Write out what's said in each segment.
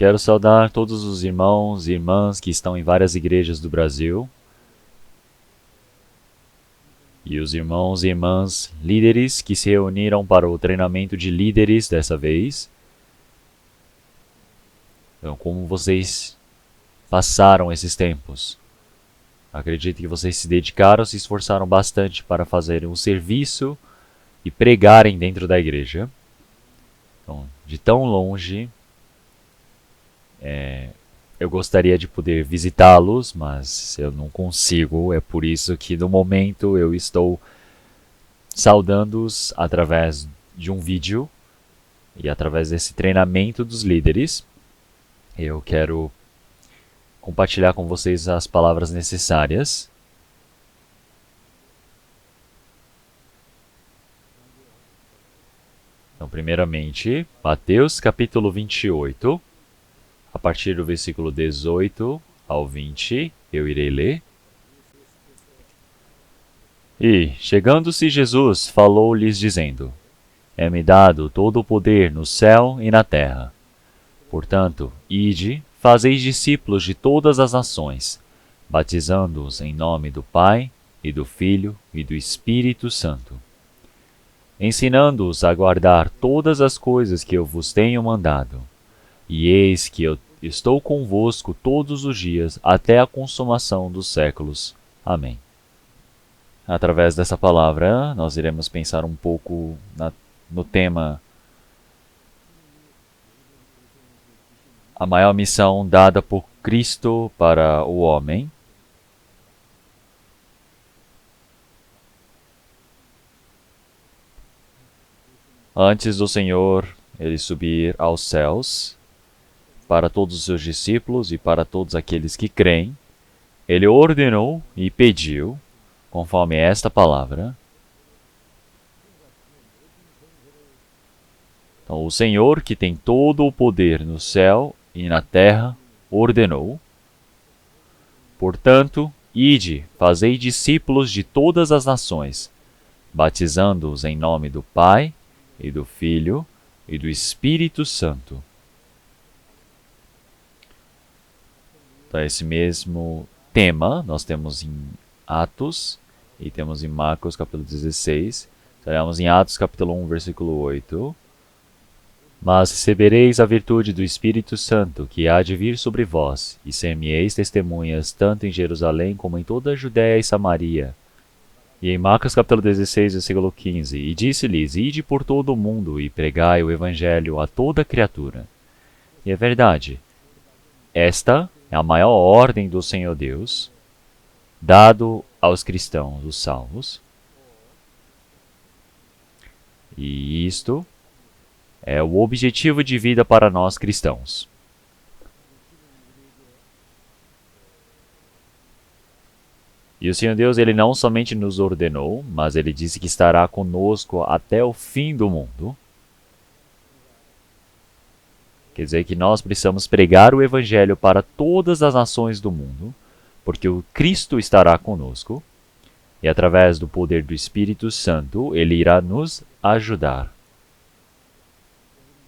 Quero saudar todos os irmãos e irmãs que estão em várias igrejas do Brasil e os irmãos e irmãs líderes que se reuniram para o treinamento de líderes dessa vez. Então, como vocês passaram esses tempos? Acredito que vocês se dedicaram, se esforçaram bastante para fazerem o serviço e pregarem dentro da igreja. Então, de tão longe, eu gostaria de poder visitá-los, mas eu não consigo. É por isso que no momento eu estou saudando-os através de um vídeo e através desse treinamento dos líderes. Eu quero compartilhar com vocês as palavras necessárias. Então, primeiramente, Mateus capítulo 28, a partir do versículo 18 ao 20, eu irei ler. E, chegando-se Jesus, falou-lhes dizendo: É-me dado todo o poder no céu e na terra. Portanto, ide, fazeis discípulos de todas as nações, batizando-os em nome do Pai, e do Filho, e do Espírito Santo, ensinando-os a guardar todas as coisas que eu vos tenho mandado. E eis que eu estou convosco todos os dias, até a consumação dos séculos. Amém. Através dessa palavra, nós iremos pensar um pouco no tema a maior missão dada por Cristo para o homem. Antes do Senhor ele subir aos céus, para todos os seus discípulos e para todos aqueles que creem, ele ordenou e pediu, conforme esta palavra. Então, o Senhor, que tem todo o poder no céu e na terra, ordenou: Portanto, ide, fazei discípulos de todas as nações, batizando-os em nome do Pai, e do Filho, e do Espírito Santo. Então, esse mesmo tema nós temos em Atos e temos em Marcos capítulo 16. Estaremos em Atos capítulo 1, versículo 8. Mas recebereis a virtude do Espírito Santo, que há de vir sobre vós, e ser-me-eis testemunhas tanto em Jerusalém como em toda a Judéia e Samaria. E em Marcos capítulo 16, versículo 15, E disse-lhes: Ide por todo o mundo e pregai o Evangelho a toda criatura. E é verdade, esta é a maior ordem do Senhor Deus, dado aos cristãos, os salvos. E isto é o objetivo de vida para nós cristãos. E o Senhor Deus, ele não somente nos ordenou, mas ele disse que estará conosco até o fim do mundo. Quer dizer que nós precisamos pregar o Evangelho para todas as nações do mundo, porque o Cristo estará conosco, e através do poder do Espírito Santo, ele irá nos ajudar.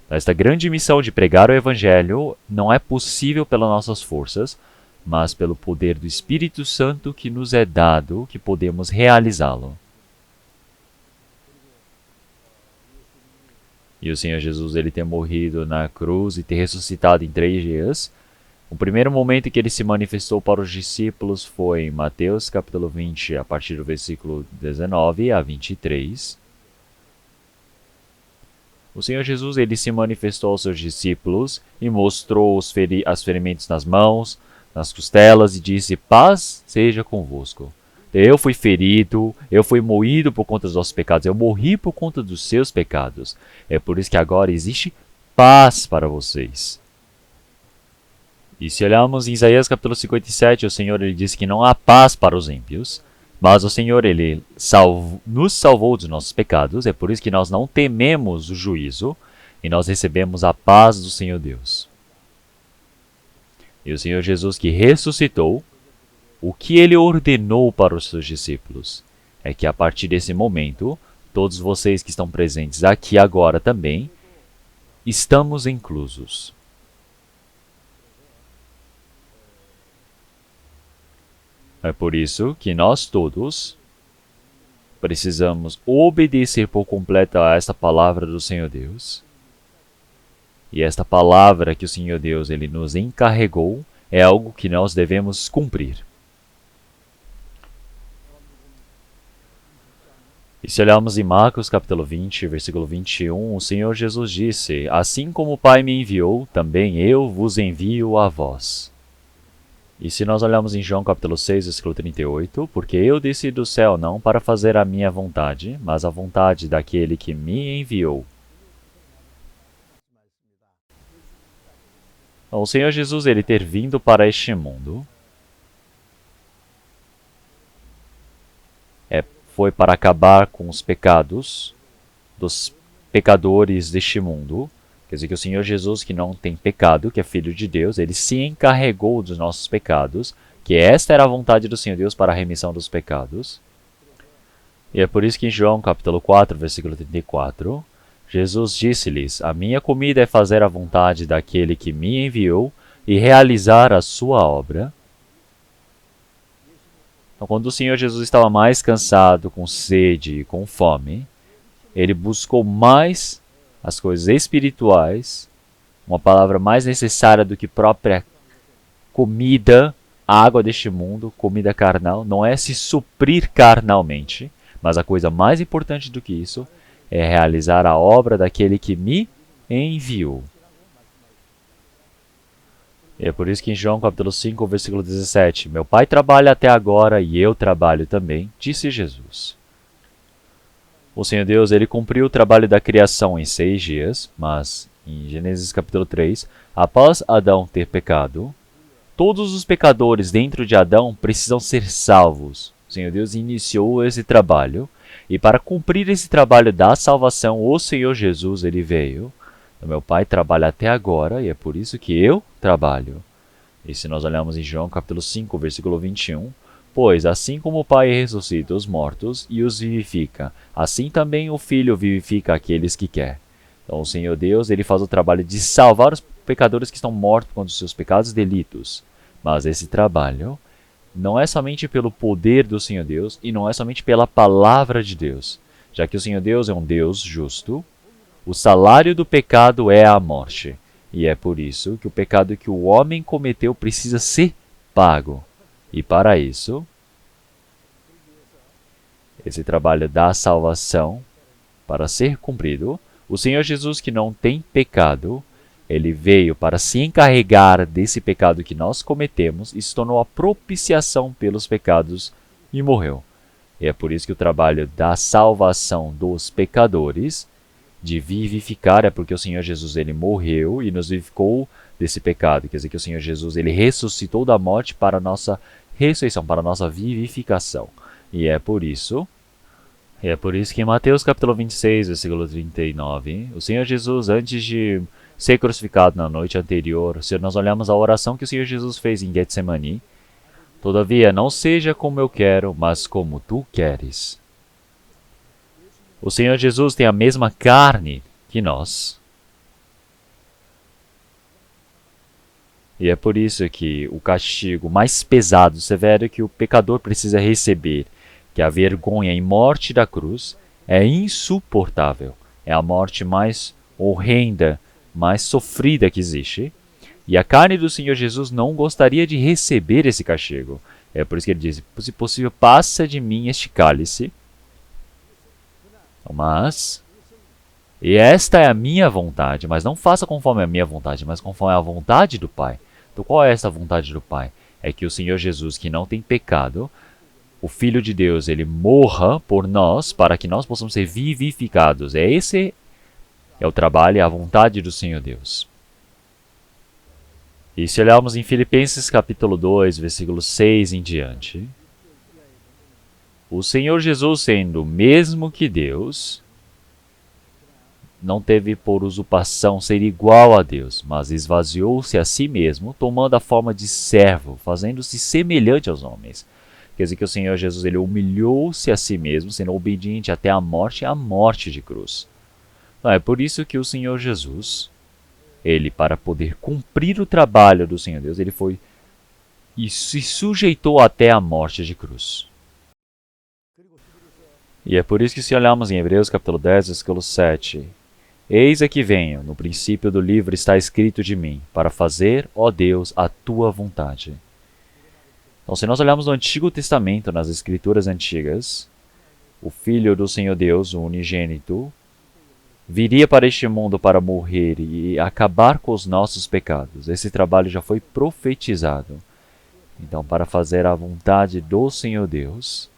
Esta grande missão de pregar o Evangelho não é possível pelas nossas forças, mas pelo poder do Espírito Santo que nos é dado, que podemos realizá-lo. E o Senhor Jesus, ele ter morrido na cruz e ter ressuscitado em 3 dias. O primeiro momento que ele se manifestou para os discípulos foi em Mateus capítulo 20, a partir do versículo 19 a 23. O Senhor Jesus, ele se manifestou aos seus discípulos e mostrou os ferimentos nas mãos, nas costelas, e disse: Paz seja convosco. Eu fui ferido, eu fui moído por conta dos vossos pecados, eu morri por conta dos seus pecados. É por isso que agora existe paz para vocês. E se olharmos em Isaías capítulo 57, o Senhor ele disse que não há paz para os ímpios, mas o Senhor ele nos salvou dos nossos pecados, é por isso que nós não tememos o juízo e nós recebemos a paz do Senhor Deus. E o Senhor Jesus que ressuscitou, o que ele ordenou para os seus discípulos é que a partir desse momento, todos vocês que estão presentes aqui agora também, estamos inclusos. É por isso que nós todos precisamos obedecer por completo a esta palavra do Senhor Deus. E esta palavra que o Senhor Deus ele nos encarregou é algo que nós devemos cumprir. E se olharmos em Marcos capítulo 20, versículo 21, o Senhor Jesus disse: Assim como o Pai me enviou, também eu vos envio a vós. E se nós olharmos em João capítulo 6, versículo 38, porque eu desci do céu não para fazer a minha vontade, mas a vontade daquele que me enviou. Então, o Senhor Jesus ele ter vindo para este mundo foi para acabar com os pecados dos pecadores deste mundo. Quer dizer que o Senhor Jesus, que não tem pecado, que é Filho de Deus, ele se encarregou dos nossos pecados, que esta era a vontade do Senhor Deus para a remissão dos pecados. E é por isso que em João capítulo 4, versículo 34, Jesus disse-lhes: A minha comida é fazer a vontade daquele que me enviou e realizar a sua obra. Então, quando o Senhor Jesus estava mais cansado, com sede e com fome, ele buscou mais as coisas espirituais, uma palavra mais necessária do que própria comida, água deste mundo, comida carnal. Não é se suprir carnalmente, mas a coisa mais importante do que isso é realizar a obra daquele que me enviou. E é por isso que em João capítulo 5, versículo 17, Meu Pai trabalha até agora e eu trabalho também, disse Jesus. O Senhor Deus ele cumpriu o trabalho da criação em 6 dias, mas em Gênesis capítulo 3, após Adão ter pecado, todos os pecadores dentro de Adão precisam ser salvos. O Senhor Deus iniciou esse trabalho e para cumprir esse trabalho da salvação, o Senhor Jesus ele veio. Meu Pai trabalha até agora e é por isso que eu trabalho. E se nós olharmos em João capítulo 5, versículo 21, Pois assim como o Pai ressuscita os mortos e os vivifica, assim também o Filho vivifica aqueles que quer. Então o Senhor Deus ele faz o trabalho de salvar os pecadores que estão mortos contra os seus pecados e delitos. Mas esse trabalho não é somente pelo poder do Senhor Deus e não é somente pela palavra de Deus, já que o Senhor Deus é um Deus justo. O salário do pecado é a morte, e é por isso que o pecado que o homem cometeu precisa ser pago. E para isso, esse trabalho da salvação, para ser cumprido, o Senhor Jesus, que não tem pecado, ele veio para se encarregar desse pecado que nós cometemos e se tornou a propiciação pelos pecados e morreu. E é por isso que o trabalho da salvação dos pecadores de vivificar, é porque o Senhor Jesus ele morreu e nos vivificou desse pecado. Quer dizer que o Senhor Jesus ele ressuscitou da morte para a nossa ressurreição, para a nossa vivificação. E é por isso que em Mateus capítulo 26, versículo 39, o Senhor Jesus, antes de ser crucificado na noite anterior, se nós olharmos a oração que o Senhor Jesus fez em Getsemani, todavia não seja como eu quero, mas como tu queres. O Senhor Jesus tem a mesma carne que nós. E é por isso que o castigo mais pesado, severo que o pecador precisa receber, que é a vergonha e morte da cruz, é insuportável. É a morte mais horrenda, mais sofrida que existe. E a carne do Senhor Jesus não gostaria de receber esse castigo. É por isso que ele diz, se possível, passa de mim este cálice. Mas, e esta é a minha vontade, mas não faça conforme a minha vontade, mas conforme a vontade do Pai. Então qual é esta vontade do Pai? É que o Senhor Jesus, que não tem pecado, o Filho de Deus, ele morra por nós, para que nós possamos ser vivificados. Esse é o trabalho e a vontade do Senhor Deus. E se olharmos em Filipenses capítulo 2, versículo 6 em diante, o Senhor Jesus, sendo o mesmo que Deus, não teve por usurpação ser igual a Deus, mas esvaziou-se a si mesmo, tomando a forma de servo, fazendo-se semelhante aos homens. Quer dizer que o Senhor Jesus ele humilhou-se a si mesmo, sendo obediente até a morte de cruz. Então, é por isso que o Senhor Jesus, ele para poder cumprir o trabalho do Senhor Deus, ele foi e se sujeitou até a morte de cruz. E é por isso que se olharmos em Hebreus capítulo 10, versículo 7, eis aqui venho, no princípio do livro está escrito de mim, para fazer, ó Deus, a tua vontade. Então, se nós olharmos no Antigo Testamento, nas Escrituras Antigas, o Filho do Senhor Deus, o unigênito, viria para este mundo para morrer e acabar com os nossos pecados. Esse trabalho já foi profetizado. Então, para fazer a vontade do Senhor Deus.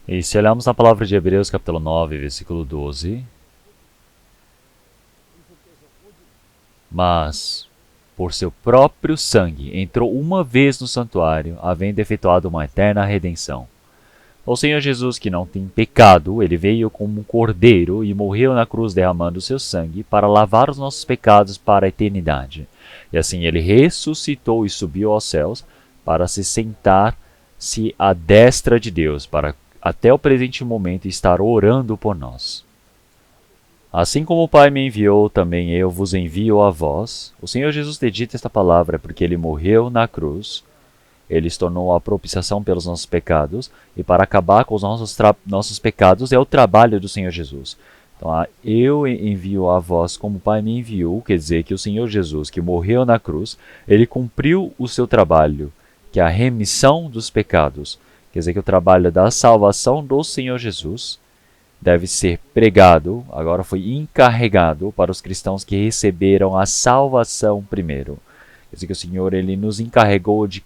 E se olharmos na palavra de Hebreus capítulo 9, versículo 12, mas, por seu próprio sangue, entrou uma vez no santuário, havendo efetuado uma eterna redenção. O Senhor Jesus, que não tem pecado, ele veio como um cordeiro e morreu na cruz derramando seu sangue para lavar os nossos pecados para a eternidade. E assim ele ressuscitou e subiu aos céus para se sentar-se à destra de Deus, para até o presente momento estar orando por nós. Assim como o Pai me enviou, também eu vos envio a vós. O Senhor Jesus te dita esta palavra porque ele morreu na cruz. Ele se tornou a propiciação pelos nossos pecados, e para acabar com os nossos pecados é o trabalho do Senhor Jesus. Então, eu envio a vós como o Pai me enviou, quer dizer que o Senhor Jesus, que morreu na cruz, ele cumpriu o seu trabalho, que é a remissão dos pecados. Quer dizer que o trabalho da salvação do Senhor Jesus deve ser pregado, agora foi encarregado para os cristãos que receberam a salvação primeiro. Quer dizer que o Senhor ele nos encarregou de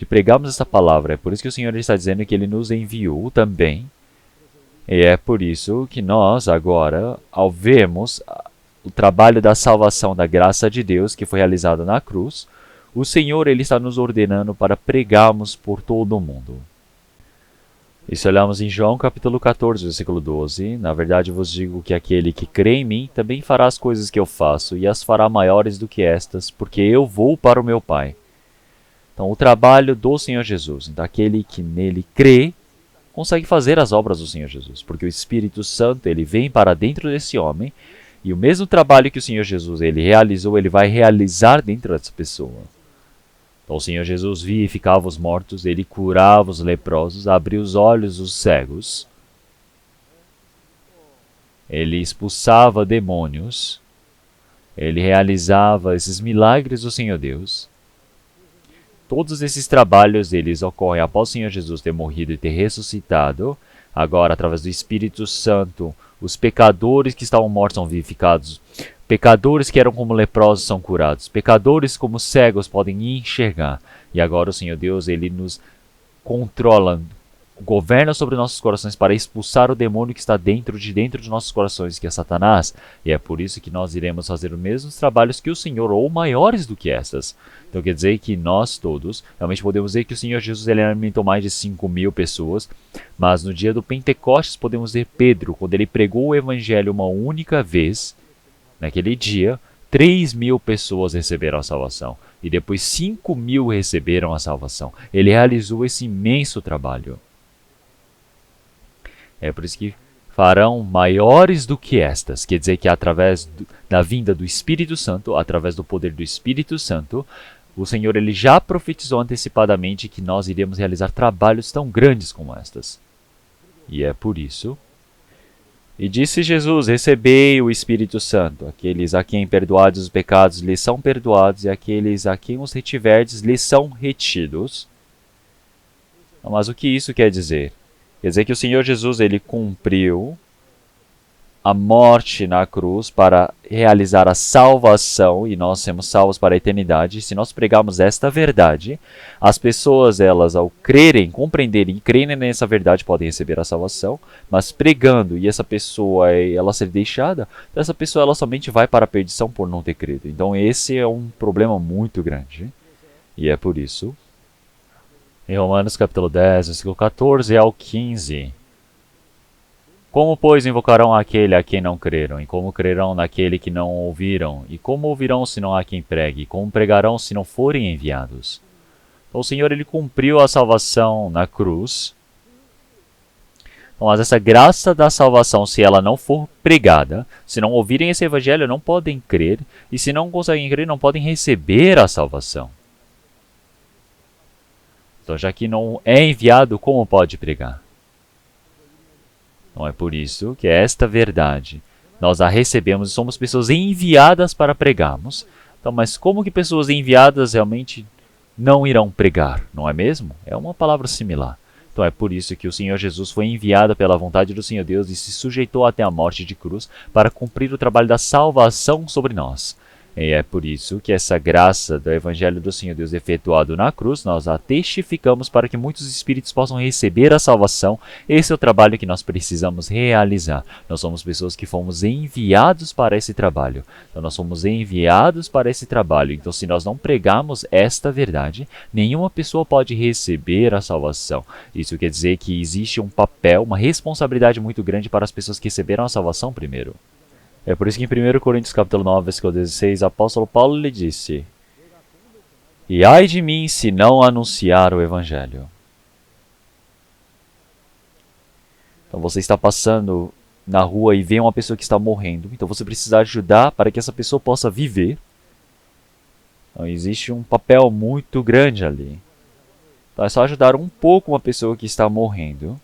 pregarmos essa palavra. É por isso que o Senhor está dizendo que ele nos enviou também. E é por isso que nós agora, ao vermos o trabalho da salvação da graça de Deus que foi realizado na cruz, o Senhor ele está nos ordenando para pregarmos por todo o mundo. E se olharmos em João capítulo 14, versículo 12, na verdade vos digo que aquele que crê em mim também fará as coisas que eu faço, e as fará maiores do que estas, porque eu vou para o meu Pai. Então, o trabalho do Senhor Jesus, daquele que nele crê, consegue fazer as obras do Senhor Jesus, porque o Espírito Santo ele vem para dentro desse homem, e o mesmo trabalho que o Senhor Jesus ele realizou, ele vai realizar dentro dessa pessoa. Então, o Senhor Jesus vivificava os mortos, ele curava os leprosos, abria os olhos dos cegos, ele expulsava demônios, ele realizava esses milagres do Senhor Deus. Todos esses trabalhos eles ocorrem após o Senhor Jesus ter morrido e ter ressuscitado. Agora, através do Espírito Santo, os pecadores que estavam mortos são vivificados. Pecadores que eram como leprosos são curados. Pecadores como cegos podem enxergar. E agora o Senhor Deus ele nos controla, governa sobre nossos corações para expulsar o demônio que está dentro de nossos corações, que é Satanás. E é por isso que nós iremos fazer os mesmos trabalhos que o Senhor, ou maiores do que essas. Então quer dizer que nós todos, realmente podemos dizer que o Senhor Jesus ele alimentou mais de 5.000 pessoas, mas no dia do Pentecostes podemos ver Pedro, quando ele pregou o Evangelho uma única vez, naquele dia, 3.000 pessoas receberam a salvação, e depois 5.000 receberam a salvação. Ele realizou esse imenso trabalho. É por isso que farão maiores do que estas. Quer dizer que através da vinda do Espírito Santo, através do poder do Espírito Santo, o Senhor ele já profetizou antecipadamente que nós iremos realizar trabalhos tão grandes como estas. E é por isso. E disse Jesus, recebei o Espírito Santo. Aqueles a quem perdoados os pecados lhes são perdoados, e aqueles a quem os retiverdes lhes são retidos. Mas o que isso quer dizer? Quer dizer que o Senhor Jesus ele cumpriu a morte na cruz para realizar a salvação, e nós sermos salvos para a eternidade. Se nós pregarmos esta verdade, as pessoas, elas ao crerem, compreenderem e crerem nessa verdade, podem receber a salvação, mas pregando e essa pessoa ela ser deixada, essa pessoa ela somente vai para a perdição por não ter crido. Então esse é um problema muito grande, e é por isso em Romanos capítulo 10, versículo 14 ao 15. Como, pois, invocarão aquele a quem não creram? E como crerão naquele que não ouviram? E como ouvirão se não há quem pregue? E como pregarão se não forem enviados? Então o Senhor ele cumpriu a salvação na cruz. Então, mas essa graça da salvação, se ela não for pregada, se não ouvirem esse evangelho, não podem crer. E se não conseguem crer, não podem receber a salvação. Então, já que não é enviado, como pode pregar? Então, é por isso que esta verdade nós a recebemos e somos pessoas enviadas para pregarmos. Então, mas como que pessoas enviadas realmente não irão pregar, não é mesmo? É uma palavra similar. Então é por isso que o Senhor Jesus foi enviado pela vontade do Senhor Deus e se sujeitou até a morte de cruz para cumprir o trabalho da salvação sobre nós. E é por isso que essa graça do Evangelho do Senhor Deus efetuado na cruz, nós a testificamos para que muitos espíritos possam receber a salvação. Esse é o trabalho que nós precisamos realizar. Nós somos pessoas que fomos enviados para esse trabalho. Então nós somos enviados para esse trabalho. Então se nós não pregarmos esta verdade, nenhuma pessoa pode receber a salvação. Isso quer dizer que existe um papel, uma responsabilidade muito grande para as pessoas que receberam a salvação primeiro. É por isso que em 1 Coríntios capítulo 9, versículo 16, o apóstolo Paulo lhe disse: E ai de mim se não anunciar o Evangelho. Então você está passando na rua e vê uma pessoa que está morrendo, então você precisa ajudar para que essa pessoa possa viver. Então existe um papel muito grande ali. Então é só ajudar um pouco uma pessoa que está morrendo,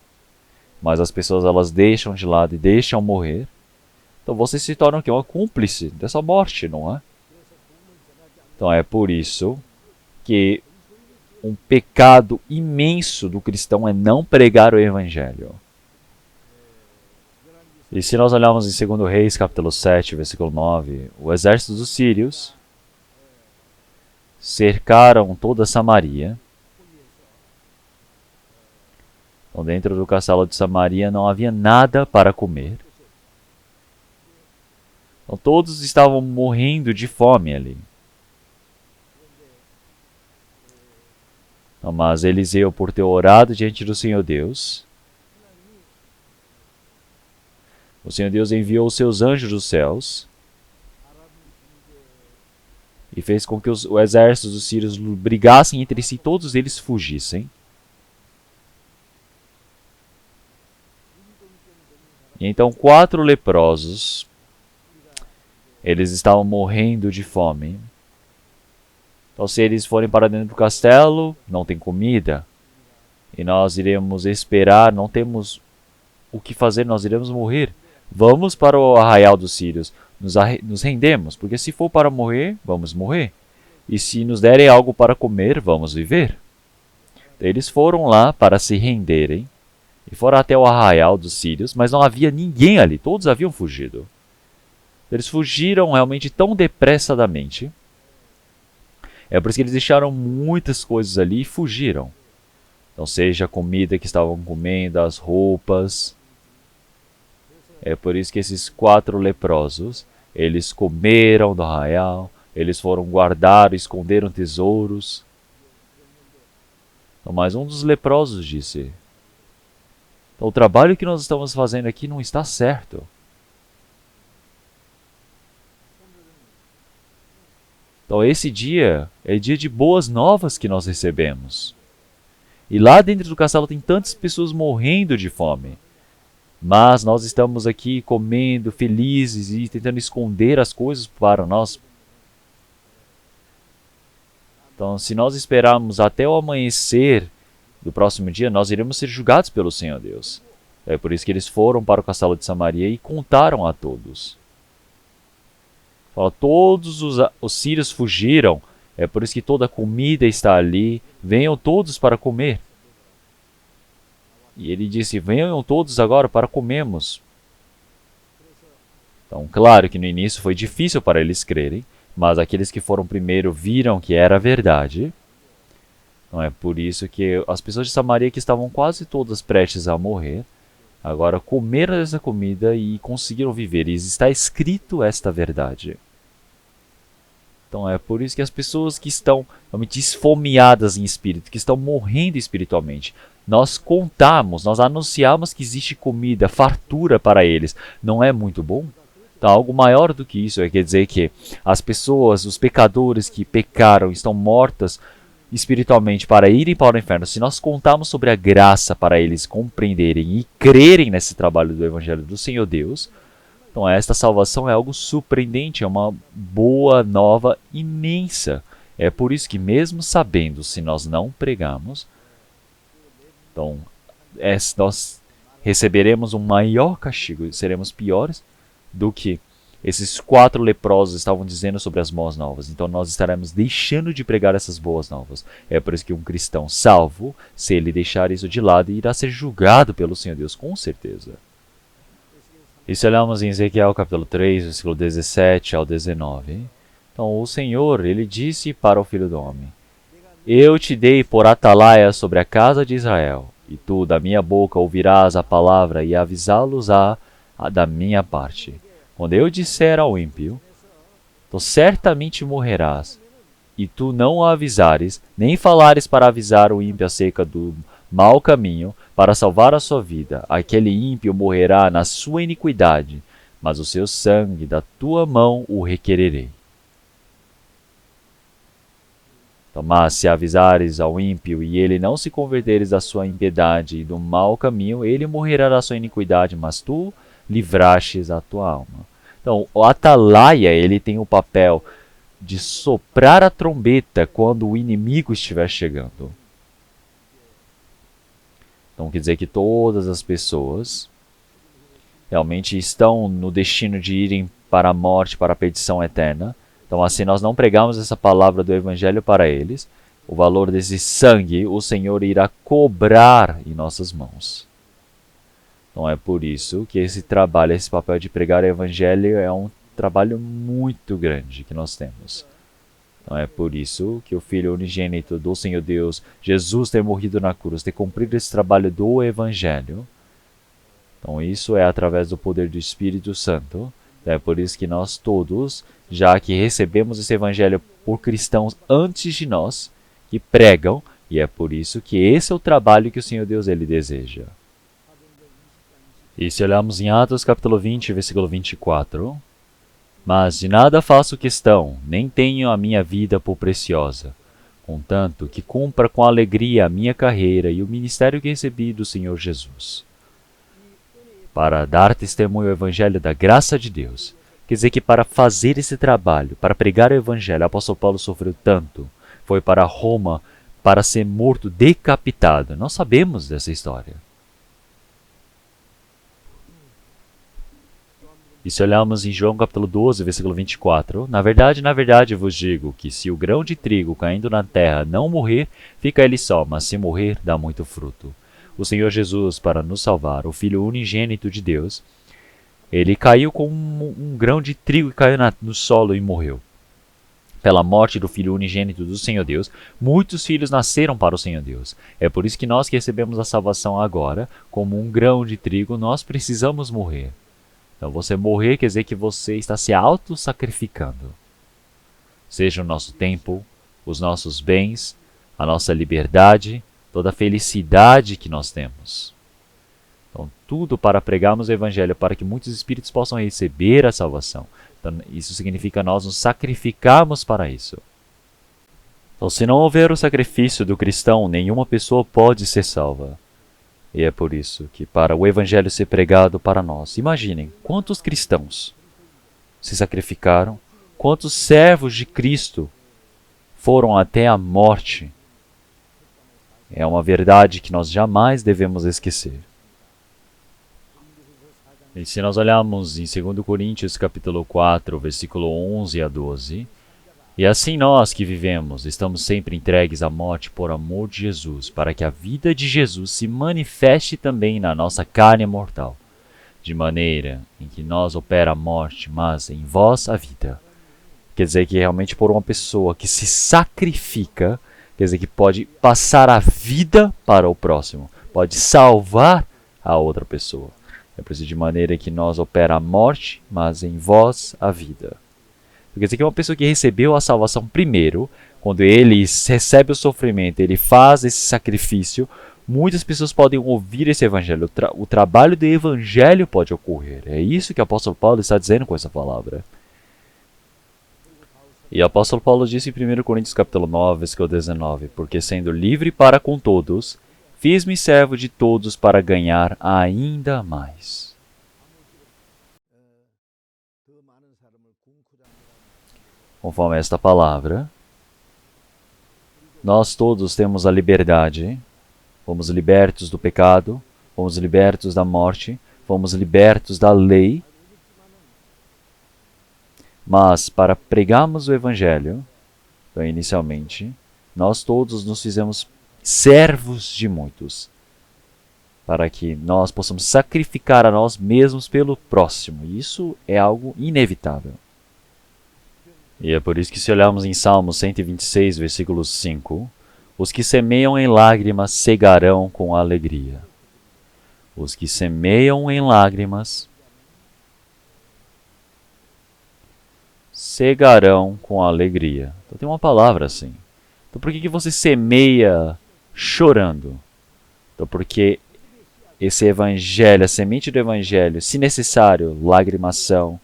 mas as pessoas elas deixam de lado e deixam morrer. Então você se torna o quê? Uma cúmplice dessa morte, não é? Então é por isso que um pecado imenso do cristão é não pregar o Evangelho. E se nós olharmos em 2 Reis, capítulo 7, versículo 9, o exército dos sírios cercaram toda Samaria. Então dentro do castelo de Samaria não havia nada para comer. Então, todos estavam morrendo de fome ali. Então, mas Eliseu, por ter orado diante do Senhor Deus, o Senhor Deus enviou os seus anjos dos céus e fez com que o exército dos sírios brigassem entre si, todos eles fugissem. E então 4 leprosos, eles estavam morrendo de fome. Então se eles forem para dentro do castelo, não tem comida. E nós iremos esperar, não temos o que fazer, nós iremos morrer. Vamos para o arraial dos sírios, nos rendemos, porque se for para morrer, vamos morrer. E se nos derem algo para comer, vamos viver. Então, eles foram lá para se renderem, e foram até o arraial dos sírios, mas não havia ninguém ali, todos haviam fugido. Eles fugiram realmente tão depressadamente. É por isso que eles deixaram muitas coisas ali e fugiram. Então, seja a comida que estavam comendo, as roupas. É por isso que esses 4 leprosos, eles comeram do arraial, eles foram guardar, esconderam tesouros. Então, mas um dos leprosos disse: então, o trabalho que nós estamos fazendo aqui não está certo. Então esse dia é dia de boas novas que nós recebemos. E lá dentro do castelo tem tantas pessoas morrendo de fome. Mas nós estamos aqui comendo, felizes e tentando esconder as coisas para nós. Então se nós esperarmos até o amanhecer do próximo dia, nós iremos ser julgados pelo Senhor Deus. É por isso que eles foram para o castelo de Samaria e contaram a todos. Fala, todos os sírios fugiram, é por isso que toda a comida está ali, venham todos para comer. E ele disse, venham todos agora para comermos. Então, claro que no início foi difícil para eles crerem, mas aqueles que foram primeiro viram que era verdade. Então é por isso que as pessoas de Samaria que estavam quase todas prestes a morrer, agora comeram essa comida e conseguiram viver. E está escrito esta verdade. Então é por isso que as pessoas que estão realmente esfomeadas em espírito, que estão morrendo espiritualmente, nós contamos, nós anunciamos que existe comida, fartura para eles. Não é muito bom? Então algo maior do que isso quer dizer que as pessoas, os pecadores que pecaram, estão mortas espiritualmente para irem para o inferno. Se nós contarmos sobre a graça para eles compreenderem e crerem nesse trabalho do Evangelho do Senhor Deus, então esta salvação é algo surpreendente, é uma boa nova imensa. É por isso que mesmo sabendo, se nós não pregamos, Então, nós receberemos um maior castigo, seremos piores do que esses 4 leprosos estavam dizendo sobre as boas novas. Então nós estaremos deixando de pregar essas boas novas. É por isso que um cristão salvo, se ele deixar isso de lado, irá ser julgado pelo Senhor Deus, com certeza. E se olharmos em Ezequiel capítulo 3, versículo 17 ao 19, então o Senhor, ele disse para o filho do homem: Eu te dei por atalaia sobre a casa de Israel, e tu da minha boca ouvirás a palavra e avisá-los-á da minha parte. Quando eu disser ao ímpio, tu certamente morrerás, e tu não o avisares, nem falares para avisar o ímpio acerca do mau caminho, para salvar a sua vida, aquele ímpio morrerá na sua iniquidade, mas o seu sangue da tua mão o requererei. Mas se avisares ao ímpio e ele não se converteres da sua impiedade e do mau caminho, ele morrerá da sua iniquidade, mas tu livrastes a tua alma. Então, o atalaia, ele tem o papel de soprar a trombeta quando o inimigo estiver chegando. Então, quer dizer que todas as pessoas realmente estão no destino de irem para a morte, para a perdição eterna. Então, assim, nós não pregamos essa palavra do Evangelho para eles. O valor desse sangue, o Senhor irá cobrar em nossas mãos. Então, é por isso que esse trabalho, esse papel de pregar o Evangelho é um trabalho muito grande que nós temos. Então, é por isso que o Filho unigênito do Senhor Deus, Jesus, ter morrido na cruz, ter cumprido esse trabalho do Evangelho. Então, isso é através do poder do Espírito Santo. É por isso que nós todos, já que recebemos esse Evangelho por cristãos antes de nós, que pregam, e é por isso que esse é o trabalho que o Senhor Deus ele deseja. E se olharmos em Atos capítulo 20, versículo 24, mas de nada faço questão, nem tenho a minha vida por preciosa, contanto que cumpra com alegria a minha carreira e o ministério que recebi do Senhor Jesus, para dar testemunho ao Evangelho da graça de Deus. Quer dizer que para fazer esse trabalho, para pregar o Evangelho, o apóstolo Paulo sofreu tanto, foi para Roma para ser morto, decapitado. Nós sabemos dessa história. E se olharmos em João capítulo 12, versículo 24, na verdade vos digo que se o grão de trigo caindo na terra não morrer, fica ele só, mas se morrer, dá muito fruto. O Senhor Jesus, para nos salvar, o Filho unigênito de Deus, ele caiu como um grão de trigo que caiu no solo e morreu. Pela morte do Filho unigênito do Senhor Deus, muitos filhos nasceram para o Senhor Deus. É por isso que nós que recebemos a salvação agora, como um grão de trigo, nós precisamos morrer. Então, você morrer quer dizer que você está se auto-sacrificando. Seja o nosso tempo, os nossos bens, a nossa liberdade, toda a felicidade que nós temos. Então, tudo para pregarmos o Evangelho, para que muitos espíritos possam receber a salvação. Então, isso significa nós nos sacrificarmos para isso. Então, se não houver o sacrifício do cristão, nenhuma pessoa pode ser salva. E é por isso que, para o Evangelho ser pregado para nós, imaginem quantos cristãos se sacrificaram, quantos servos de Cristo foram até a morte. É uma verdade que nós jamais devemos esquecer. E se nós olharmos em 2 Coríntios capítulo 4, versículo 11 a 12, e assim nós que vivemos, estamos sempre entregues à morte por amor de Jesus, para que a vida de Jesus se manifeste também na nossa carne mortal, de maneira em que nós opera a morte, mas em vós a vida. Quer dizer que realmente por uma pessoa que se sacrifica, quer dizer que pode passar a vida para o próximo, pode salvar a outra pessoa. É por isso de maneira que nós opera a morte, mas em vós a vida. Quer dizer que uma pessoa que recebeu a salvação primeiro, quando ele recebe o sofrimento, ele faz esse sacrifício, muitas pessoas podem ouvir esse evangelho. O trabalho do evangelho pode ocorrer. É isso que o apóstolo Paulo está dizendo com essa palavra. E o apóstolo Paulo disse em 1 Coríntios capítulo 9, versículo 19, porque sendo livre para com todos, fiz-me servo de todos para ganhar ainda mais. Conforme esta palavra, nós todos temos a liberdade Fomos libertos do pecado, fomos libertos da morte, fomos libertos da lei. Mas para pregarmos o Evangelho, então, inicialmente, nós todos nos fizemos servos de muitos, para que nós possamos sacrificar a nós mesmos pelo próximo. E isso é algo inevitável. E é por isso que se olharmos em Salmos 126, versículo 5, os que semeiam em lágrimas cegarão com alegria. Os que semeiam em lágrimas cegarão com alegria. Então tem uma palavra assim. Então por que você semeia chorando? Então porque esse evangelho, a semente do evangelho, se necessário, lagrimação,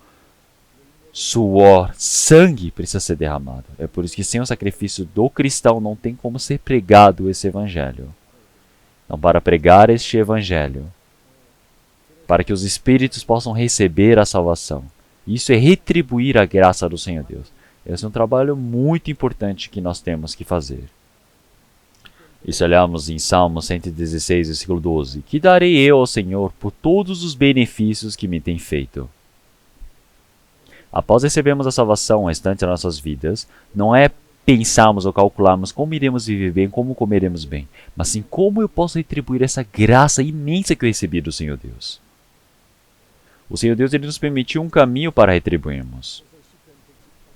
suor, sangue precisa ser derramado. É por isso que sem o sacrifício do cristão não tem como ser pregado esse evangelho. Então para pregar este evangelho, para que os espíritos possam receber a salvação, isso é retribuir a graça do Senhor Deus. Esse é um trabalho muito importante que nós temos que fazer. E se olharmos em Salmo 116, versículo 12, que darei eu ao Senhor por todos os benefícios que me tem feito? Após recebermos a salvação, o restante das nossas vidas, não é pensarmos ou calcularmos como iremos viver bem, como comeremos bem, mas sim como eu posso retribuir essa graça imensa que eu recebi do Senhor Deus. O Senhor Deus ele nos permitiu um caminho para retribuirmos.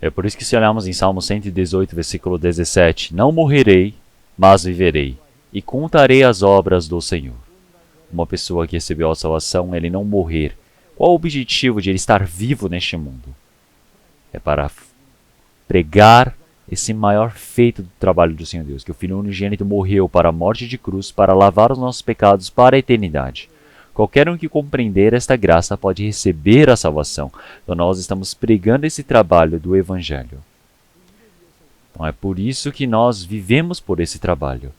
É por isso que se olharmos em Salmo 118, versículo 17, não morrerei, mas viverei, e contarei as obras do Senhor. Uma pessoa que recebeu a salvação, ele não morrer. Qual o objetivo de ele estar vivo neste mundo? É para pregar esse maior feito do trabalho do Senhor Deus, que o Filho unigênito morreu para a morte de cruz, para lavar os nossos pecados para a eternidade. Qualquer um que compreender esta graça pode receber a salvação. Então nós estamos pregando esse trabalho do Evangelho. Então é por isso que nós vivemos por esse trabalho.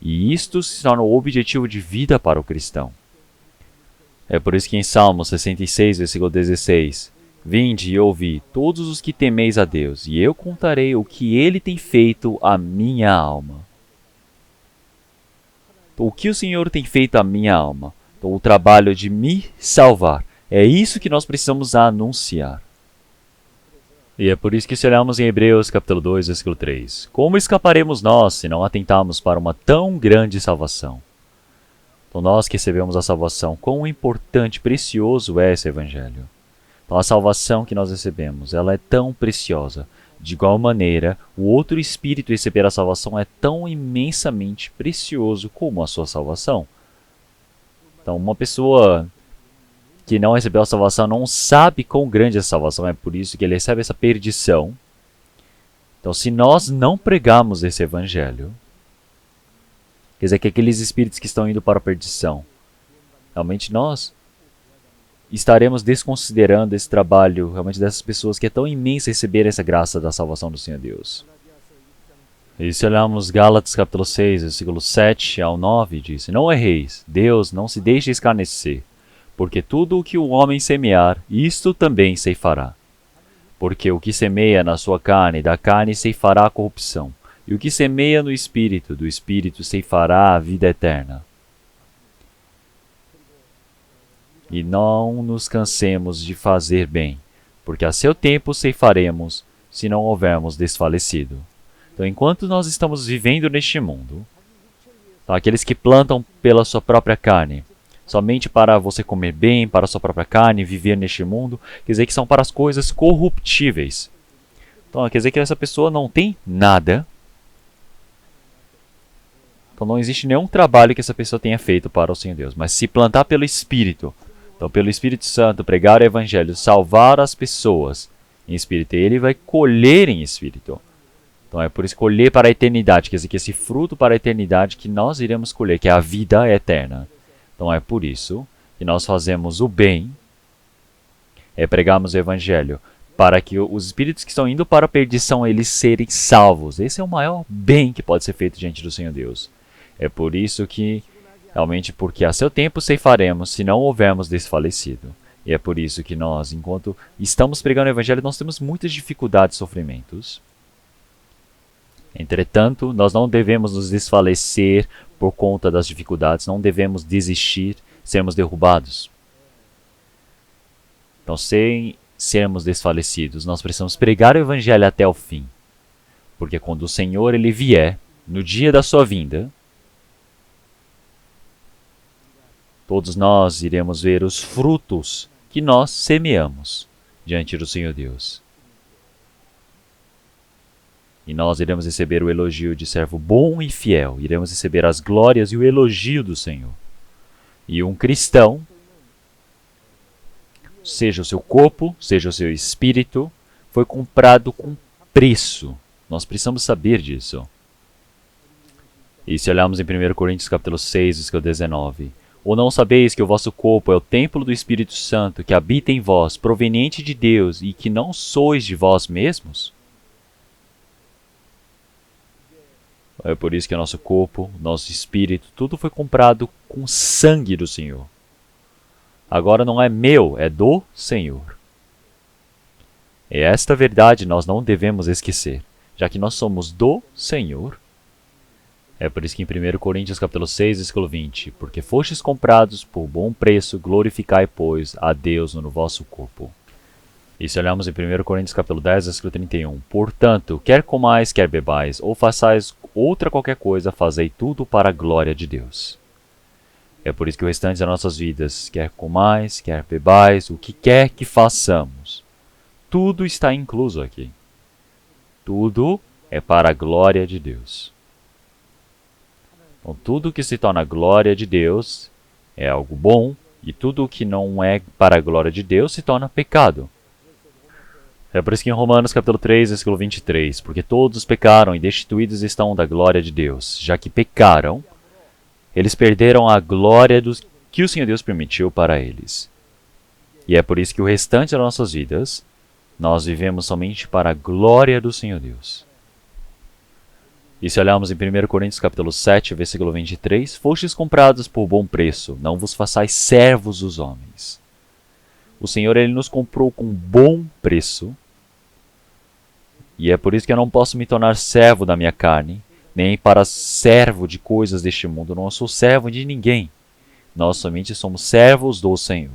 E isto se torna o objetivo de vida para o cristão. É por isso que em Salmo 66, versículo 16, vinde e ouvi todos os que temeis a Deus, e eu contarei o que Ele tem feito à minha alma. O que o Senhor tem feito à minha alma? O trabalho de me salvar. É isso que nós precisamos anunciar. E é por isso que se olharmos em Hebreus capítulo 2, versículo 3. Como escaparemos nós se não atentarmos para uma tão grande salvação? Então nós que recebemos a salvação, quão importante e precioso é esse evangelho. Então a salvação que nós recebemos, ela é tão preciosa. De igual maneira, o outro espírito receber a salvação é tão imensamente precioso como a sua salvação. Então, uma pessoa que não recebeu a salvação não sabe quão grande é a salvação, é por isso que ele recebe essa perdição. Então, se nós não pregarmos esse evangelho, quer dizer que aqueles espíritos que estão indo para a perdição, realmente nós estaremos desconsiderando esse trabalho realmente dessas pessoas que é tão imenso receber essa graça da salvação do Senhor Deus. E se olharmos Gálatas capítulo 6, versículo 7 ao 9, diz: não erreis, Deus não se deixe escarnecer, porque tudo o que o homem semear, isto também ceifará. Porque o que semeia na sua carne, da carne ceifará a corrupção, e o que semeia no Espírito, do Espírito ceifará a vida eterna. E não nos cansemos de fazer bem, porque a seu tempo ceifaremos, se não houvermos desfalecido. Então, enquanto nós estamos vivendo neste mundo, então, aqueles que plantam pela sua própria carne, somente para você comer bem, para a sua própria carne, viver neste mundo, quer dizer que são para as coisas corruptíveis. Então, quer dizer que essa pessoa não tem nada. Então, não existe nenhum trabalho que essa pessoa tenha feito para o Senhor Deus. Mas se plantar pelo Espírito, então pelo Espírito Santo, pregar o Evangelho, salvar as pessoas em Espírito, ele vai colher em Espírito. Então é por escolher para a eternidade, quer dizer que esse fruto para a eternidade que nós iremos colher, que é a vida eterna. Então é por isso que nós fazemos o bem, pregamos o Evangelho, para que os espíritos que estão indo para a perdição, eles serem salvos. Esse é o maior bem que pode ser feito diante do Senhor Deus. É por isso que, realmente, porque a seu tempo ceifaremos, se não houvermos desfalecido. E é por isso que nós, enquanto estamos pregando o Evangelho, nós temos muitas dificuldades e sofrimentos. Entretanto, nós não devemos nos desfalecer por conta das dificuldades, não devemos desistir, sermos derrubados. Então, sem sermos desfalecidos, nós precisamos pregar o Evangelho até o fim. Porque quando o Senhor ele vier, no dia da sua vinda, todos nós iremos ver os frutos que nós semeamos diante do Senhor Deus. E nós iremos receber o elogio de servo bom e fiel. Iremos receber as glórias e o elogio do Senhor. E um cristão, seja o seu corpo, seja o seu espírito, foi comprado com preço. Nós precisamos saber disso. E se olharmos em 1 Coríntios capítulo 6, versículo 19. Ou não sabeis que o vosso corpo é o templo do Espírito Santo, que habita em vós, proveniente de Deus, e que não sois de vós mesmos? É por isso que o nosso corpo, nosso espírito, tudo foi comprado com sangue do Senhor. Agora não é meu, é do Senhor. E esta verdade nós não devemos esquecer, já que nós somos do Senhor. É por isso que em 1 Coríntios capítulo 6, versículo 20, porque fostes comprados por bom preço, glorificai, pois, a Deus no vosso corpo. E se olharmos em 1 Coríntios capítulo 10, versículo 31, portanto, quer comais, quer bebais, ou façais outra qualquer coisa, fazei tudo para a glória de Deus. É por isso que o restante das nossas vidas, quer comais, quer bebais, o que quer que façamos, tudo está incluso aqui. Tudo é para a glória de Deus. Então, tudo que se torna a glória de Deus é algo bom, e tudo que não é para a glória de Deus se torna pecado. É por isso que em Romanos capítulo 3, versículo 23, porque todos pecaram e destituídos estão da glória de Deus, já que pecaram, eles perderam a glória que o Senhor Deus permitiu para eles. E é por isso que o restante das nossas vidas, nós vivemos somente para a glória do Senhor Deus. E se olharmos em 1 Coríntios capítulo 7, versículo 23, fostes comprados por bom preço, não vos façais servos dos homens. O Senhor ele nos comprou com bom preço, e é por isso que eu não posso me tornar servo da minha carne, nem para servo de coisas deste mundo. Eu não sou servo de ninguém. Nós somente somos servos do Senhor.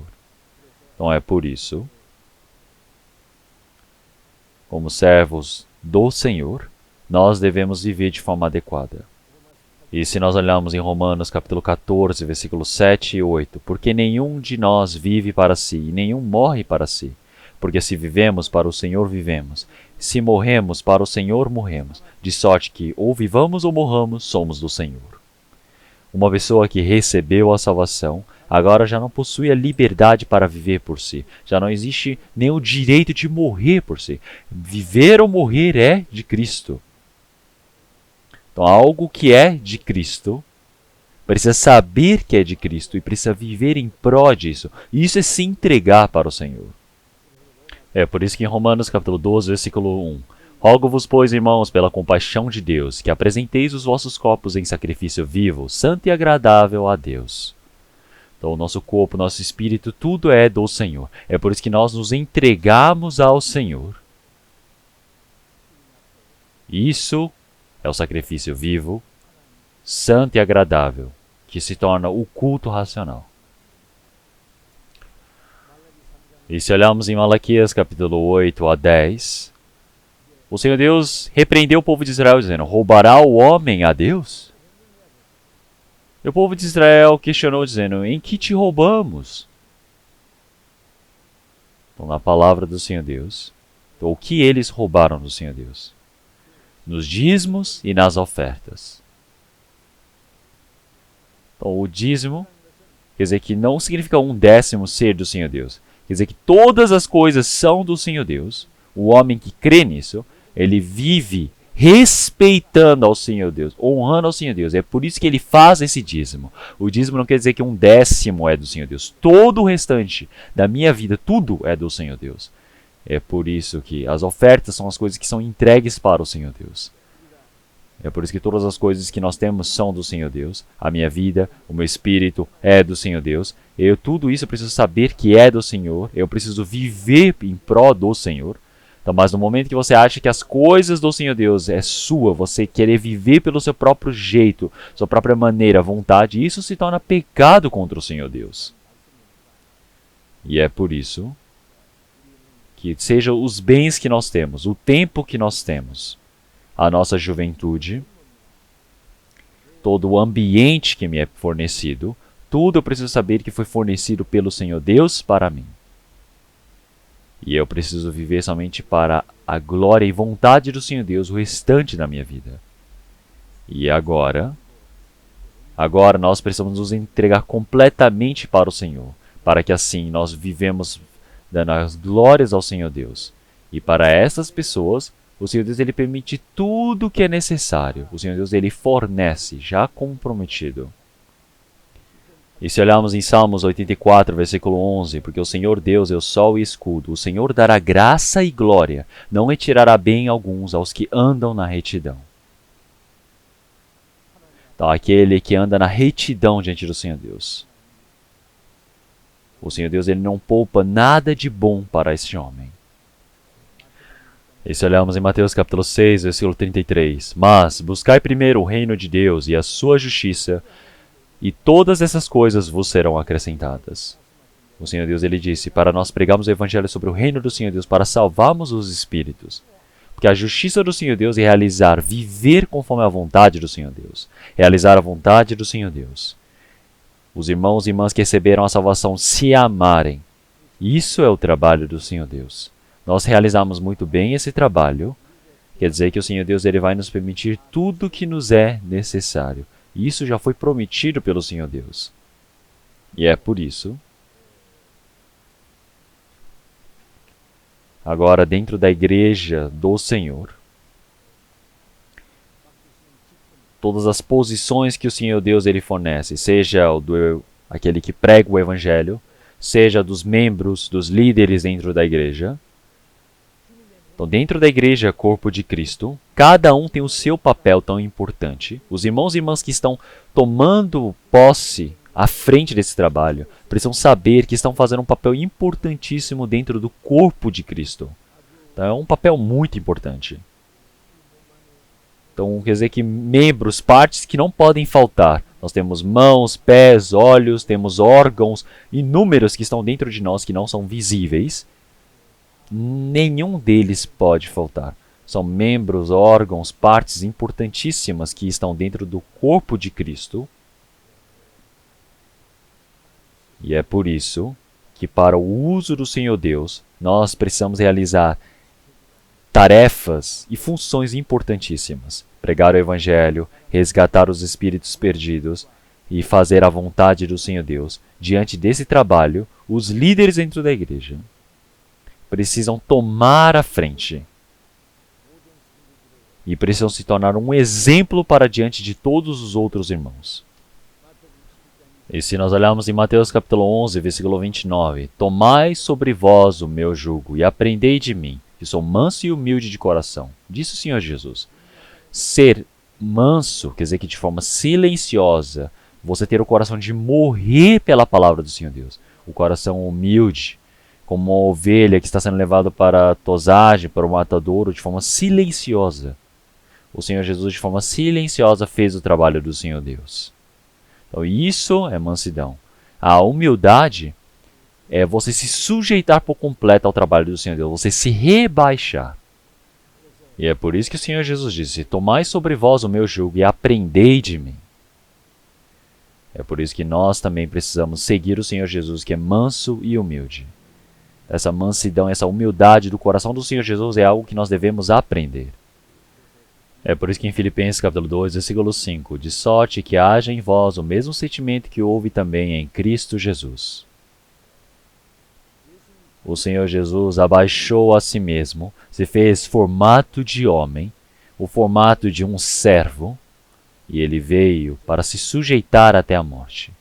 Então é por isso, como servos do Senhor, nós devemos viver de forma adequada. E se nós olharmos em Romanos capítulo 14, versículos 7 e 8, porque nenhum de nós vive para si, e nenhum morre para si. Porque se vivemos, para o Senhor vivemos. Se morremos, para o Senhor morremos. De sorte que, ou vivamos ou morramos, somos do Senhor. Uma pessoa que recebeu a salvação, agora já não possui a liberdade para viver por si. Já não existe nem o direito de morrer por si. Viver ou morrer é de Cristo. Então, algo que é de Cristo, precisa saber que é de Cristo e precisa viver em prol disso. E isso é se entregar para o Senhor. É por isso que em Romanos capítulo 12, versículo 1, rogo-vos, pois, irmãos, pela compaixão de Deus, que apresenteis os vossos corpos em sacrifício vivo, santo e agradável a Deus. Então, o nosso corpo, nosso espírito, tudo é do Senhor. É por isso que nós nos entregamos ao Senhor. Isso é o sacrifício vivo, santo e agradável, que se torna o culto racional. E se olharmos em Malaquias capítulo 8 a 10, o Senhor Deus repreendeu o povo de Israel dizendo, roubará o homem a Deus? E o povo de Israel questionou dizendo, em que te roubamos? Então, na palavra do Senhor Deus, então, o que eles roubaram do Senhor Deus? Nos dízimos e nas ofertas. Então, o dízimo quer dizer que não significa 1/10 ser do Senhor Deus. Quer dizer que todas as coisas são do Senhor Deus. O homem que crê nisso, ele vive respeitando ao Senhor Deus, honrando ao Senhor Deus. É por isso que ele faz esse dízimo. O dízimo não quer dizer que 1/10 é do Senhor Deus. Todo o restante da minha vida, tudo é do Senhor Deus. É por isso que as ofertas são as coisas que são entregues para o Senhor Deus. É por isso que todas as coisas que nós temos são do Senhor Deus. A minha vida, o meu espírito é do Senhor Deus. Tudo isso eu preciso saber que é do Senhor. Eu preciso viver em prol do Senhor. Então, mas no momento que você acha que as coisas do Senhor Deus é sua, você querer viver pelo seu próprio jeito, sua própria maneira, vontade, isso se torna pecado contra o Senhor Deus. E é por isso que sejam os bens que nós temos, o tempo que nós temos, a nossa juventude, todo o ambiente que me é fornecido, tudo eu preciso saber que foi fornecido pelo Senhor Deus para mim. E eu preciso viver somente para a glória e vontade do Senhor Deus o restante da minha vida. E agora nós precisamos nos entregar completamente para o Senhor, para que assim nós vivemos dando as glórias ao Senhor Deus. E para essas pessoas, o Senhor Deus ele permite tudo o que é necessário. O Senhor Deus ele fornece, já comprometido. E se olharmos em Salmos 84, versículo 11, porque o Senhor Deus é o sol e escudo, o Senhor dará graça e glória, não retirará bem alguns aos que andam na retidão. Então, aquele que anda na retidão diante do Senhor Deus. O Senhor Deus ele não poupa nada de bom para este homem. E se olharmos em Mateus capítulo 6, versículo 33, mas buscai primeiro o reino de Deus e a sua justiça, e todas essas coisas vos serão acrescentadas. O Senhor Deus ele disse para nós pregarmos o evangelho sobre o reino do Senhor Deus, para salvarmos os espíritos. Porque a justiça do Senhor Deus é realizar, viver conforme a vontade do Senhor Deus. Realizar a vontade do Senhor Deus. Os irmãos e irmãs que receberam a salvação se amarem. Isso é o trabalho do Senhor Deus. Nós realizamos muito bem esse trabalho. Quer dizer que o Senhor Deus ele vai nos permitir tudo o que nos é necessário. Isso já foi prometido pelo Senhor Deus. E é por isso. Agora, dentro da igreja do Senhor, todas as posições que o Senhor Deus ele fornece, seja aquele que prega o evangelho, seja dos membros, dos líderes dentro da igreja. Então, dentro da igreja, corpo de Cristo, cada um tem o seu papel tão importante. Os irmãos e irmãs que estão tomando posse à frente desse trabalho precisam saber que estão fazendo um papel importantíssimo dentro do corpo de Cristo. Então, é um papel muito importante. Então, quer dizer que membros, partes que não podem faltar. Nós temos mãos, pés, olhos, temos órgãos inúmeros que estão dentro de nós que não são visíveis. Nenhum deles pode faltar. São membros, órgãos, partes importantíssimas que estão dentro do corpo de Cristo. E é por isso que, para o uso do Senhor Deus, nós precisamos realizar tarefas e funções importantíssimas. Pregar o Evangelho, resgatar os espíritos perdidos e fazer a vontade do Senhor Deus. Diante desse trabalho, os líderes dentro da igreja precisam tomar a frente e precisam se tornar um exemplo para diante de todos os outros irmãos. E se nós olharmos em Mateus capítulo 11, versículo 29, tomai sobre vós o meu jugo e aprendei de mim, que sou manso e humilde de coração, disse o Senhor Jesus. Ser manso quer dizer que de forma silenciosa, você ter o coração de morrer pela palavra do Senhor Deus, o coração humilde, como uma ovelha que está sendo levada para a tosagem, para o matadouro, de forma silenciosa. O Senhor Jesus, de forma silenciosa, fez o trabalho do Senhor Deus. Então, isso é mansidão. A humildade é você se sujeitar por completo ao trabalho do Senhor Deus, você se rebaixar. E é por isso que o Senhor Jesus disse, tomai sobre vós o meu jugo e aprendei de mim. É por isso que nós também precisamos seguir o Senhor Jesus, que é manso e humilde. Essa mansidão, essa humildade do coração do Senhor Jesus é algo que nós devemos aprender. É por isso que em Filipenses capítulo 2, versículo 5, de sorte que haja em vós o mesmo sentimento que houve também em Cristo Jesus. O Senhor Jesus abaixou a si mesmo, se fez formato de homem, o formato de um servo, e ele veio para se sujeitar até a morte.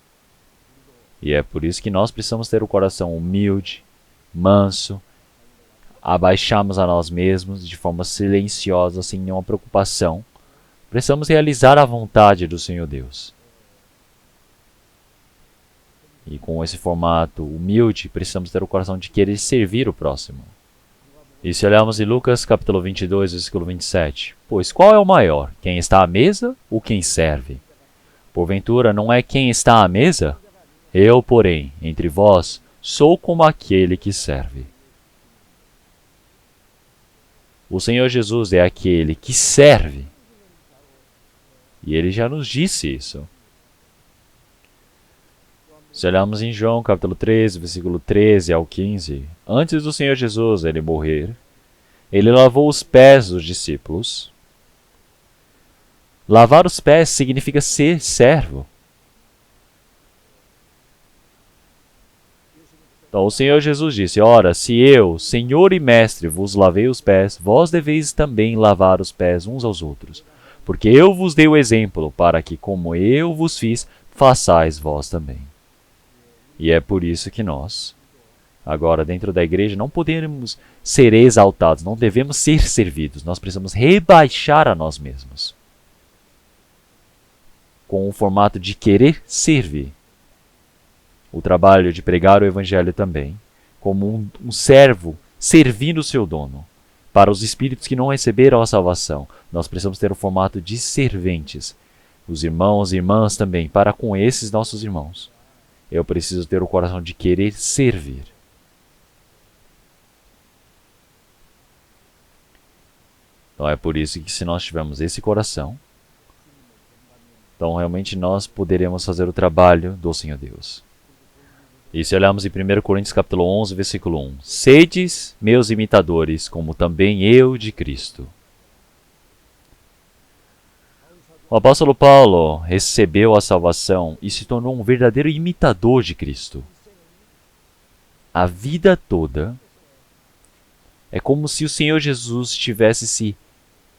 E é por isso que nós precisamos ter o coração humilde, manso, abaixarmos a nós mesmos de forma silenciosa, sem nenhuma preocupação. Precisamos realizar a vontade do Senhor Deus. E com esse formato humilde, precisamos ter o coração de querer servir o próximo. E se olharmos em Lucas capítulo 22, versículo 27, pois qual é o maior, quem está à mesa ou quem serve? Porventura não é quem está à mesa? Eu, porém, entre vós, sou como aquele que serve. O Senhor Jesus é aquele que serve. E ele já nos disse isso. Se olharmos em João capítulo 13, versículo 13 ao 15, antes do Senhor Jesus ele morrer, ele lavou os pés dos discípulos. Lavar os pés significa ser servo. Então o Senhor Jesus disse, ora, se eu, Senhor e Mestre, vos lavei os pés, vós deveis também lavar os pés uns aos outros. Porque eu vos dei o exemplo, para que, como eu vos fiz, façais vós também. E é por isso que nós, agora dentro da igreja, não podemos ser exaltados, não devemos ser servidos, nós precisamos rebaixar a nós mesmos. Com o formato de querer servir. O trabalho de pregar o evangelho também, como um servo servindo o seu dono. Para os espíritos que não receberam a salvação, nós precisamos ter o formato de serventes. Os irmãos e irmãs também, para com esses nossos irmãos. Eu preciso ter o coração de querer servir. Então é por isso que se nós tivermos esse coração, então realmente nós poderemos fazer o trabalho do Senhor Deus. E se olharmos em 1 Coríntios capítulo 11, versículo 1, sedes meus imitadores, como também eu de Cristo. O apóstolo Paulo recebeu a salvação e se tornou um verdadeiro imitador de Cristo. A vida toda é como se o Senhor Jesus tivesse se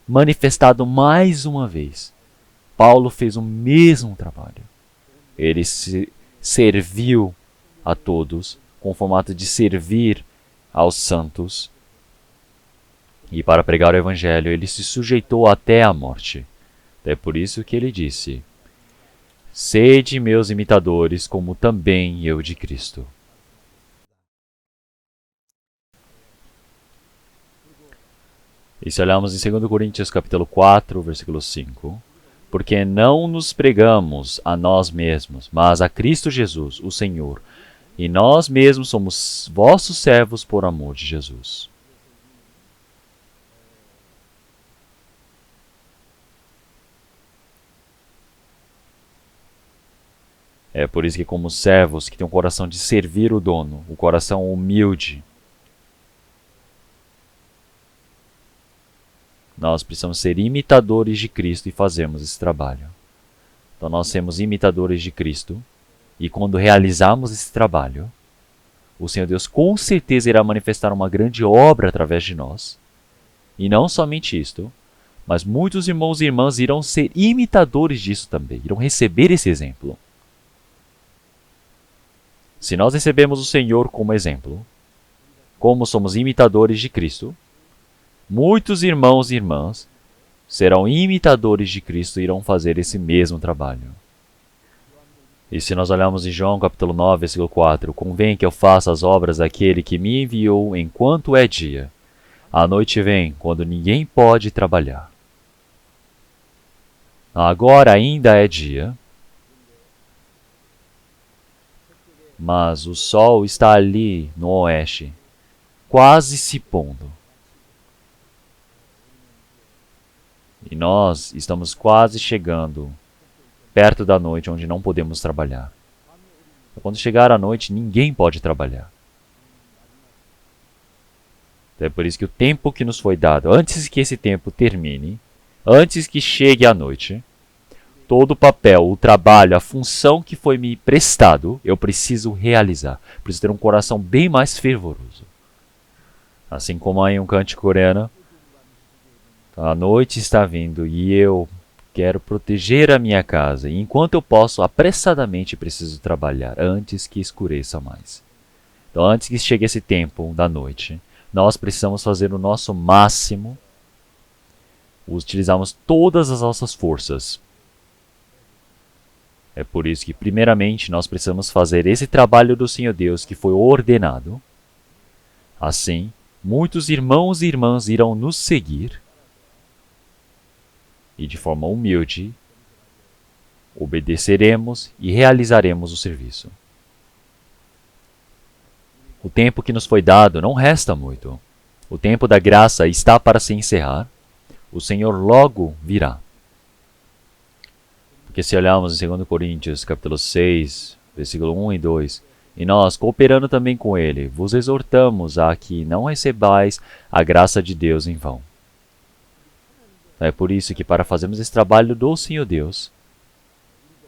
manifestado mais uma vez. Paulo fez o mesmo trabalho. Ele se serviu a todos, com o formato de servir aos santos. E para pregar o evangelho, ele se sujeitou até a morte. É por isso que ele disse, sede meus imitadores, como também eu de Cristo. E se olharmos em 2 Coríntios capítulo 4, versículo 5, porque não nos pregamos a nós mesmos, mas a Cristo Jesus, o Senhor, e nós mesmos somos vossos servos por amor de Jesus. É por isso que como servos que têm um coração de servir o dono, o coração humilde, nós precisamos ser imitadores de Cristo e fazermos esse trabalho. Então nós somos imitadores de Cristo e quando realizarmos esse trabalho, o Senhor Deus com certeza irá manifestar uma grande obra através de nós. E não somente isto, mas muitos irmãos e irmãs irão ser imitadores disso também, irão receber esse exemplo. Se nós recebemos o Senhor como exemplo, como somos imitadores de Cristo, muitos irmãos e irmãs serão imitadores de Cristo e irão fazer esse mesmo trabalho. E se nós olharmos em João capítulo 9, versículo 4, convém que eu faça as obras daquele que me enviou enquanto é dia. A noite vem, quando ninguém pode trabalhar. Agora ainda é dia, mas o sol está ali no oeste, quase se pondo. E nós estamos quase chegando perto da noite onde não podemos trabalhar. Quando chegar a noite, ninguém pode trabalhar. Então é por isso que o tempo que nos foi dado, antes que esse tempo termine, antes que chegue a noite, todo o papel, o trabalho, a função que foi me prestado, eu preciso realizar. Preciso ter um coração bem mais fervoroso. Assim como há em um cântico coreano, a noite está vindo e eu quero proteger a minha casa. E enquanto eu posso, apressadamente preciso trabalhar antes que escureça mais. Então, antes que chegue esse tempo da noite, nós precisamos fazer o nosso máximo, utilizarmos todas as nossas forças. É por isso que, primeiramente, nós precisamos fazer esse trabalho do Senhor Deus que foi ordenado. Assim, muitos irmãos e irmãs irão nos seguir e, de forma humilde, obedeceremos e realizaremos o serviço. O tempo que nos foi dado não resta muito. O tempo da graça está para se encerrar. O Senhor logo virá. Porque se olharmos em 2 Coríntios, capítulo 6, versículo 1 e 2, e nós, cooperando também com Ele, vos exortamos a que não recebais a graça de Deus em vão. É por isso que, para fazermos esse trabalho do Senhor Deus,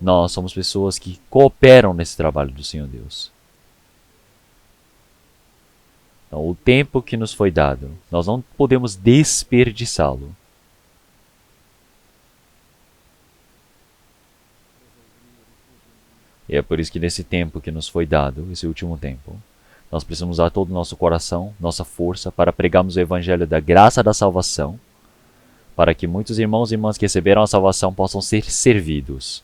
nós somos pessoas que cooperam nesse trabalho do Senhor Deus. Então, o tempo que nos foi dado, nós não podemos desperdiçá-lo. E é por isso que nesse tempo que nos foi dado, esse último tempo, nós precisamos usar todo o nosso coração, nossa força, para pregarmos o Evangelho da graça da salvação, para que muitos irmãos e irmãs que receberam a salvação possam ser servidos.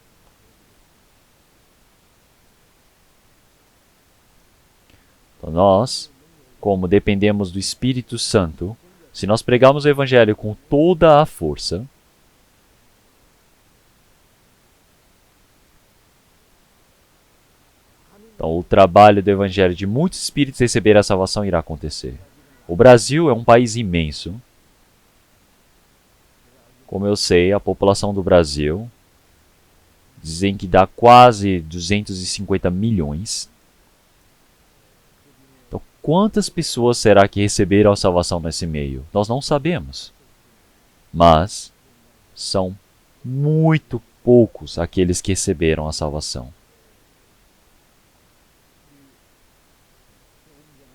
Então nós, como dependemos do Espírito Santo, se nós pregarmos o Evangelho com toda a força, então o trabalho do Evangelho de muitos espíritos receber a salvação irá acontecer. O Brasil é um país imenso. Como eu sei, a população do Brasil dizem que dá quase 250 milhões. Então, quantas pessoas será que receberam a salvação nesse meio? Nós não sabemos. Mas são muito poucos aqueles que receberam a salvação.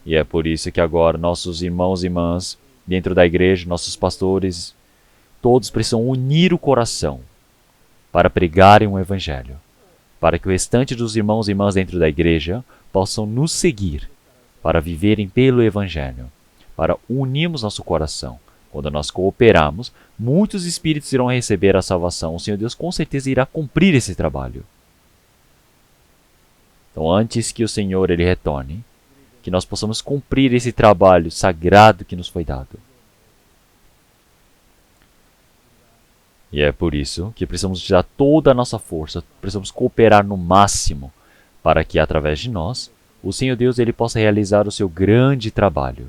E é por isso que agora nossos irmãos e irmãs dentro da igreja, nossos pastores, todos precisam unir o coração para pregarem o Evangelho, para que o restante dos irmãos e irmãs dentro da igreja possam nos seguir, para viverem pelo Evangelho, para unirmos nosso coração. Quando nós cooperarmos, muitos espíritos irão receber a salvação. O Senhor Deus com certeza irá cumprir esse trabalho. Então, antes que o Senhor ele retorne, que nós possamos cumprir esse trabalho sagrado que nos foi dado. E é por isso que precisamos usar toda a nossa força, precisamos cooperar no máximo para que, através de nós, o Senhor Deus ele possa realizar o seu grande trabalho.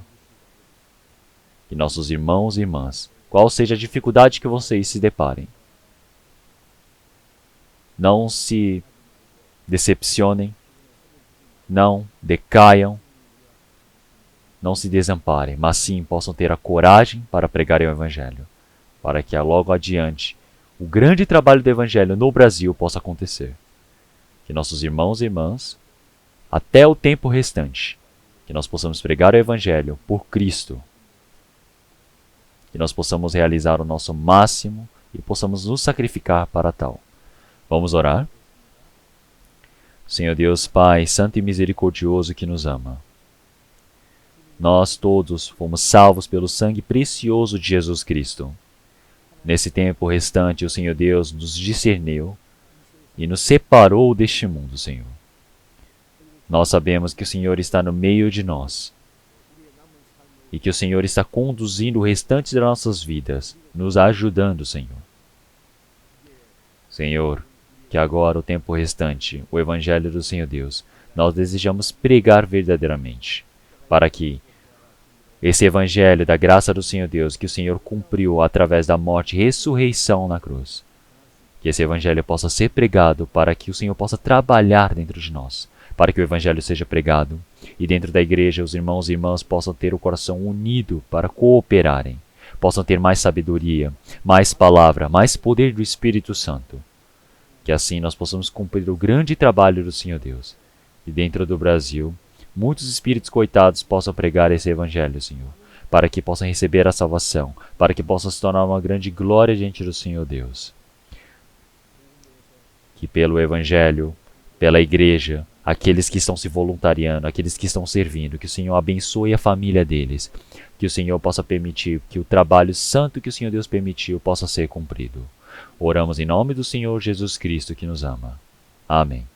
Que nossos irmãos e irmãs, qual seja a dificuldade que vocês se deparem, não se decepcionem, não decaiam, não se desamparem, mas sim possam ter a coragem para pregarem o Evangelho, para que logo adiante o grande trabalho do Evangelho no Brasil possa acontecer. Que nossos irmãos e irmãs, até o tempo restante, que nós possamos pregar o Evangelho por Cristo, que nós possamos realizar o nosso máximo e possamos nos sacrificar para tal. Vamos orar? Senhor Deus Pai, Santo e Misericordioso que nos ama, nós todos fomos salvos pelo sangue precioso de Jesus Cristo. Nesse tempo restante, o Senhor Deus nos discerniu e nos separou deste mundo, Senhor. Nós sabemos que o Senhor está no meio de nós e que o Senhor está conduzindo o restante das nossas vidas, nos ajudando, Senhor. Senhor, que agora o tempo restante, o Evangelho do Senhor Deus, nós desejamos pregar verdadeiramente, para que esse Evangelho da graça do Senhor Deus, que o Senhor cumpriu através da morte e ressurreição na cruz, que esse Evangelho possa ser pregado para que o Senhor possa trabalhar dentro de nós, para que o Evangelho seja pregado e dentro da igreja os irmãos e irmãs possam ter o coração unido para cooperarem, possam ter mais sabedoria, mais palavra, mais poder do Espírito Santo, que assim nós possamos cumprir o grande trabalho do Senhor Deus e dentro do Brasil, muitos espíritos coitados possam pregar esse Evangelho, Senhor, para que possam receber a salvação, para que possam se tornar uma grande glória diante do Senhor Deus. Que pelo Evangelho, pela igreja, aqueles que estão se voluntariando, aqueles que estão servindo, que o Senhor abençoe a família deles, que o Senhor possa permitir que o trabalho santo que o Senhor Deus permitiu possa ser cumprido. Oramos em nome do Senhor Jesus Cristo que nos ama. Amém.